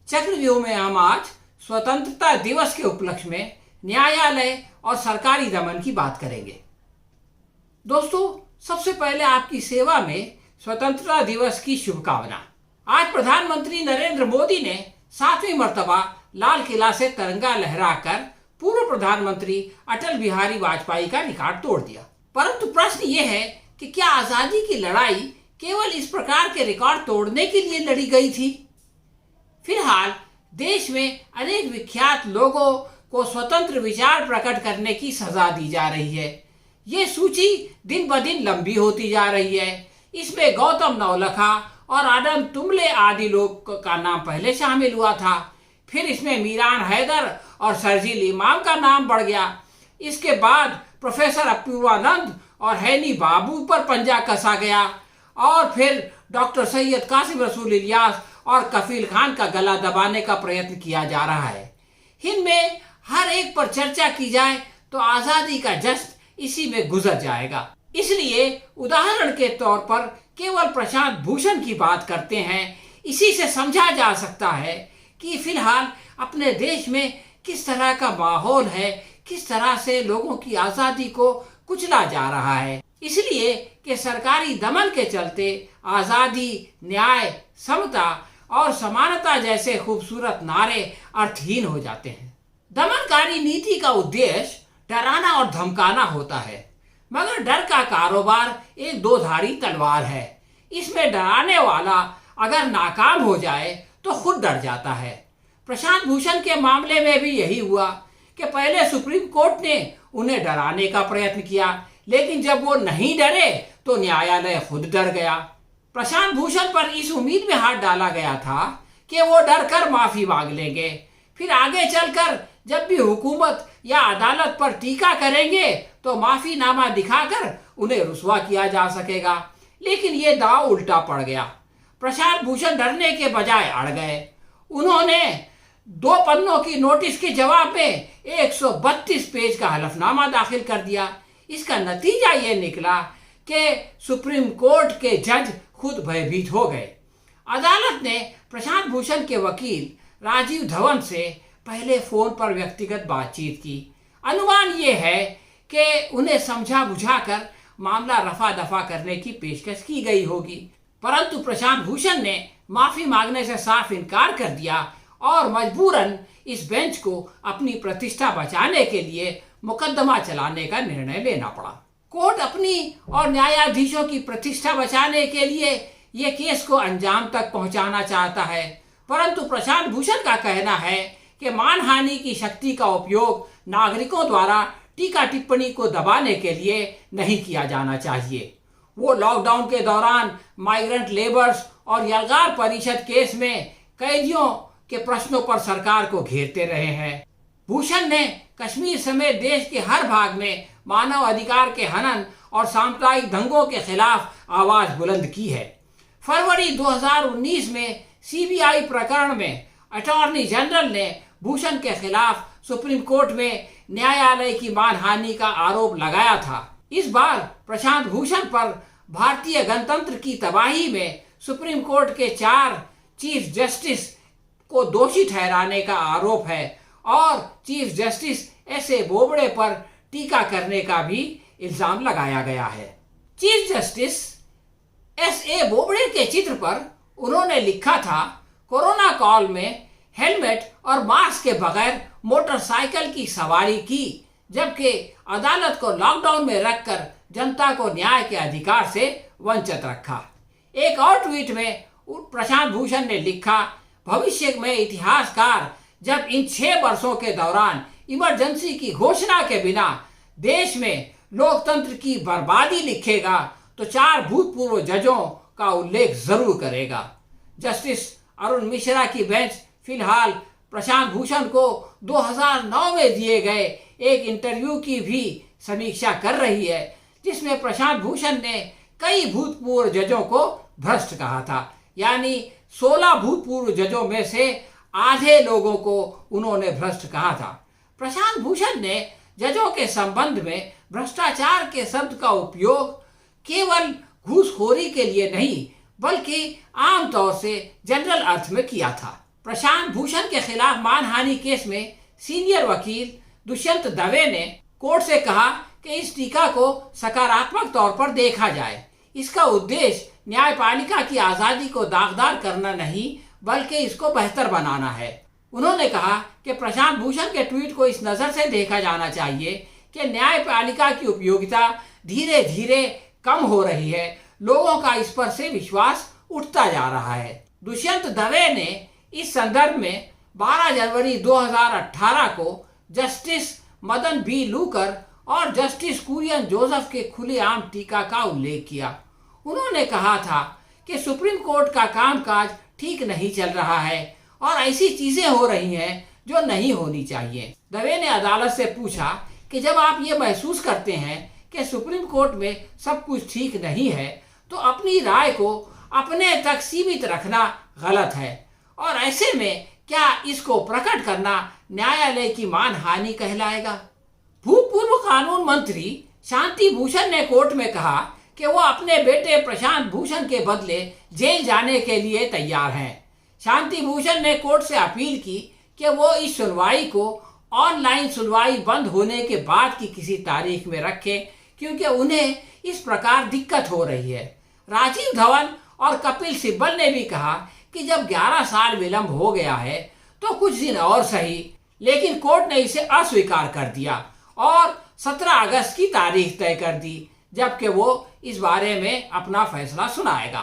चक्रव्यूह में हम आज स्वतंत्रता दिवस के उपलक्ष्य में न्यायालय और सरकारी दमन की बात करेंगे। दोस्तों, सबसे पहले आपकी सेवा में स्वतंत्रता दिवस की शुभकामना। आज प्रधानमंत्री नरेंद्र मोदी ने 7वीं मर्तबा लाल किला से तिरंगा लहराकर पूर्व प्रधानमंत्री अटल बिहारी वाजपेयी का रिकॉर्ड तोड़ दिया। परंतु प्रश्न ये है कि क्या आजादी की लड़ाई केवल इस प्रकार के रिकॉर्ड तोड़ने के लिए लड़ी गई थी? फिलहाल देश में अनेक विख्यात लोगों को स्वतंत्र विचार प्रकट करने की सजा दी जा रही है। ये सूची दिन ब दिन लंबी होती जा रही है। इसमें गौतम नवलखा और आदम तुमले आदि लोग का नाम पहले शामिल हुआ था। फिर इसमें मीरान हैदर और शर्जील इमाम का नाम बढ़ गया। इसके बाद प्रोफेसर अपूर्वानंद और हैनी बाबू पर पंजा कसा गया और फिर डॉक्टर सैयद कासिम रसूल इलियास और कफील खान का गला दबाने का प्रयत्न किया जा रहा है। इनमें हर एक पर चर्चा की जाए तो आजादी का जश्न इसी में गुजर जाएगा। इसलिए उदाहरण के तौर पर केवल प्रशांत भूषण की बात करते हैं। इसी से समझा जा सकता है कि फिलहाल अपने देश में किस तरह का माहौल है, किस तरह से लोगों की आजादी को कुचला जा रहा है। इसलिए कि सरकारी दमन के चलते आजादी, न्याय, समता और समानता जैसे खूबसूरत नारे अर्थहीन हो जाते हैं। दमनकारी नीति का उद्देश्य डराना और धमकाना होता है, मगर डर का कारोबार एक दो-धारी तलवार है। इसमें डराने वाला अगर नाकाम हो जाए तो खुद डर जाता है। प्रशांत भूषण के मामले में भी यही हुआ कि पहले सुप्रीम कोर्ट ने उन्हें डराने का प्रयत्न किया, लेकिन जब वो नहीं डरे तो न्यायालय खुद डर गया। प्रशांत भूषण पर इस उम्मीद में हाथ डाला गया था कि वो डर कर माफी मांग लेंगे, फिर आगे चलकर जब भी हुकूमत या अदालत पर टीका करेंगे तो माफीनामा दिखाकर उन्हें रुस्वा किया जा सकेगा। लेकिन ये दांव उल्टा पड़ गया। प्रशांत भूषण डरने के बजाय अड़ गए। उन्होंने 2 पन्नों की नोटिस के जवाब में 132 पेज का हलफनामा दाखिल कर दिया। इसका नतीजा ये निकला कि सुप्रीम कोर्ट के जज खुद भयभीत हो गए। अदालत ने प्रशांत भूषण के वकील राजीव धवन से पहले फोन पर व्यक्तिगत बातचीत की। अनुमान ये है कि उन्हें समझा बुझाकर मामला रफा दफा करने की पेशकश की गई होगी, परंतु प्रशांत भूषण ने माफी मांगने से साफ इनकार कर दिया और मजबूरन इस बेंच को अपनी प्रतिष्ठा बचाने के लिए मुकदमा चलाने का निर्णय लेना पड़ा। कोर्ट अपनी और न्यायाधीशों की प्रतिष्ठा बचाने के लिए ये केस को अंजाम तक पहुंचाना चाहता है, परंतु प्रशांत भूषण का कहना है कि मानहानि की शक्ति का उपयोग नागरिकों द्वारा टीका टिप्पणी को दबाने के लिए नहीं किया जाना चाहिए। वो लॉकडाउन के दौरान माइग्रेंट लेबर्स और यलगार परिषद केस में कैदियों के प्रश्नों पर सरकार को घेरते रहे हैं। भूषण ने कश्मीर समेत देश के हर भाग में मानव अधिकार के हनन और सांप्रदायिक दंगों के खिलाफ आवाज बुलंद की है। फरवरी 2019 में सीबीआई प्रकरण में अटॉर्नी जनरल ने भूषण के खिलाफ सुप्रीम कोर्ट में न्यायालय की मानहानि का आरोप लगाया था। इस बार प्रशांत भूषण पर भारतीय गणतंत्र की तबाही में सुप्रीम कोर्ट के 4 चीफ जस्टिस को दोषी ठहराने का आरोप है और चीफ जस्टिस एस.ए. बोबड़े पर टीका करने का भी इल्जाम लगाया गया है। Chief justice एस.ए. बोबड़े के चित्र पर उन्होंने लिखा था, कोरोना काल में हेलमेट और मास्क के बगैर मोटरसाइकिल की सवारी की, जबकि अदालत को लॉकडाउन में रखकर जनता को न्याय के अधिकार से वंचित रखा। एक और ट्वीट में प्रशांत भूषण ने लिखा, भविष्य में इतिहासकार जब इन 6 वर्षों के दौरान इमरजेंसी की घोषणा के बिना देश में लोकतंत्र की बर्बादी लिखेगा तो 4 भूतपूर्व जजों का उल्लेख जरूर करेगा। जस्टिस अरुण मिश्रा की बेंच फिलहाल प्रशांत भूषण को 2009 में दिए गए एक इंटरव्यू की भी समीक्षा कर रही है, जिसमें प्रशांत भूषण ने कई भूतपूर्व जजों को भ्रष्ट कहा था। यानी 16 भूतपूर्व जजों में से आधे लोगों को उन्होंने भ्रष्ट कहा था। प्रशांत भूषण ने जजों के संबंध में भ्रष्टाचार के शब्द का उपयोग केवल घूसखोरी के लिए नहीं बल्कि आमतौर से जनरल अर्थ में किया था। प्रशांत भूषण के खिलाफ मानहानि केस में सीनियर वकील दुष्यंत दवे ने कोर्ट से कहा कि इस टीका को सकारात्मक तौर पर देखा जाए। इसका उद्देश्य न्यायपालिका की आजादी को दागदार करना नहीं बल्कि इसको बेहतर बनाना है। उन्होंने कहा कि प्रशांत भूषण के ट्वीट को इस नज़र से देखा जाना चाहिए कि न्यायपालिका की उपयोगिता धीरे धीरे कम हो रही है, लोगों का इस पर से विश्वास उठता जा रहा है। दुष्यंत दवे ने इस संदर्भ में 12 जनवरी 2018 को जस्टिस मदन बी लूकर और जस्टिस कुरियन जोसेफ के खुलेआम टीका का उल्लेख किया। उन्होंने कहा था कि सुप्रीम कोर्ट का कामकाज ठीक नहीं चल रहा है और ऐसी चीजें हो रही हैं जो नहीं होनी चाहिए। दवे ने अदालत से पूछा कि जब आप ये महसूस करते हैं कि सुप्रीम कोर्ट में सब कुछ ठीक नहीं है तो अपनी राय को अपने तक सीमित रखना गलत है और ऐसे में क्या इसको प्रकट करना न्यायालय की मानहानि कहलाएगा। भूतपूर्व कानून मंत्री शांति भूषण ने कोर्ट में कहा कि वो अपने बेटे प्रशांत भूषण के बदले जेल जाने के लिए तैयार हैं। शांति भूषण ने कोर्ट से अपील की कि वो इस सुनवाई को ऑनलाइन सुनवाई बंद होने के बाद की किसी तारीख में रखें क्योंकि उन्हें इस प्रकार दिक्कत हो रही है। राजीव धवन और कपिल सिब्बल ने भी कहा कि जब 11 साल विलंब हो गया है तो कुछ दिन और सही, लेकिन कोर्ट ने इसे अस्वीकार कर दिया और 17 अगस्त की तारीख तय कर दी जबकि वो इस बारे में अपना फैसला सुनाएगा।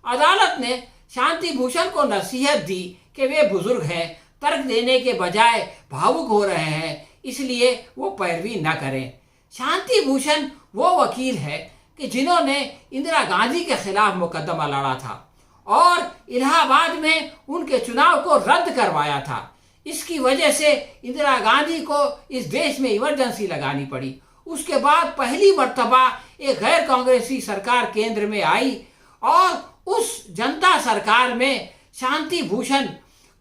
अदालत ने शांति भूषण को नसीहत दी कि वे बुजुर्ग हैं, तर्क देने के बजाय भावुक हो रहे हैं, इसलिए वो पैरवी न करें। शांति भूषण वो वकील है कि जिन्होंने इंदिरा गांधी के खिलाफ मुकदमा लड़ा था और इलाहाबाद में उनके चुनाव को रद्द करवाया था। इसकी वजह से इंदिरा गांधी को इस देश में इमरजेंसी लगानी पड़ी। उसके बाद पहली मर्तबा एक गैर कांग्रेसी सरकार केंद्र में आई और उस जनता सरकार में शांति भूषण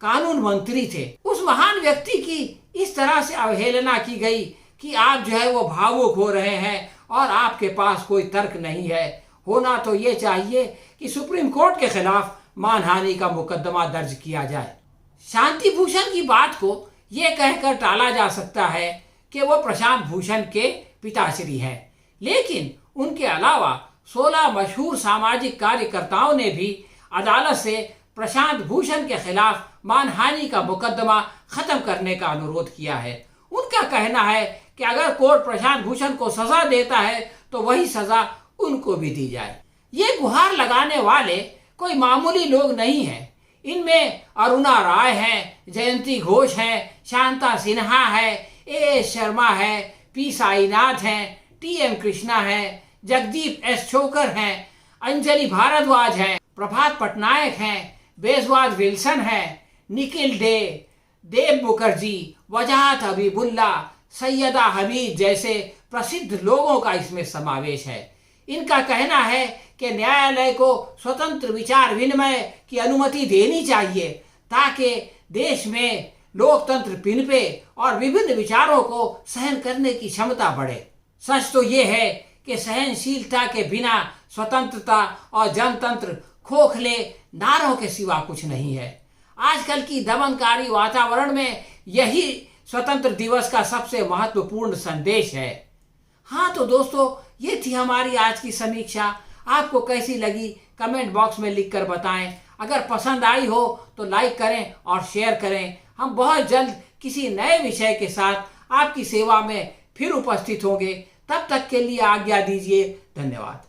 कानून मंत्री थे। उस महान व्यक्ति की इस तरह से अवहेलना की गई कि आप जो है वो भावुक हो रहे हैं और आपके पास कोई तर्क नहीं है। होना तो ये चाहिए कि सुप्रीम कोर्ट के खिलाफ मानहानि का मुकदमा दर्ज किया जाए। शांति भूषण की बात को ये कहकर टाला जा सकता है कि वो प्रशांत भूषण के पिताश्री हैं, लेकिन उनके अलावा 16 मशहूर सामाजिक कार्यकर्ताओं ने भी अदालत से प्रशांत भूषण के खिलाफ मानहानि का मुकदमा खत्म करने का अनुरोध किया है। उनका कहना है कि अगर कोर्ट प्रशांत भूषण को सजा देता है तो वही सजा उनको भी दी जाए। ये गुहार लगाने वाले कोई मामूली लोग नहीं हैं। इनमें अरुणा राय है, जयंती घोष है, शांता सिन्हा है, एएस शर्मा है, पी साईनाथ हैं, टीएम कृष्णा है, जगदीप एस छोकर हैं, अंजलि भारद्वाज हैं, प्रभात पटनायक हैं, बेजवाज विल्सन है, निखिल डे, देव मुखर्जी, वजाहत हबीबुल्ला, सैयदा हमीद जैसे प्रसिद्ध लोगों का इसमें समावेश है। इनका कहना है कि न्यायालय को स्वतंत्र विचार विनिमय की अनुमति देनी चाहिए ताकि देश में लोकतंत्र पिनपे और विभिन्न विचारों को सहन करने की क्षमता बढ़े। सच तो ये है कि सहनशीलता के बिना स्वतंत्रता और जनतंत्र खोखले नारों के सिवा कुछ नहीं है। आजकल की दमनकारी वातावरण में यही स्वतंत्र दिवस का सबसे महत्वपूर्ण संदेश है। हाँ तो दोस्तों, ये थी हमारी आज की समीक्षा। आपको कैसी लगी कमेंट बॉक्स में लिखकर बताएं। अगर पसंद आई हो तो लाइक करें और शेयर करें। हम बहुत जल्द किसी नए विषय के साथ आपकी सेवा में फिर उपस्थित होंगे। तब तक के लिए आज्ञा दीजिए। धन्यवाद।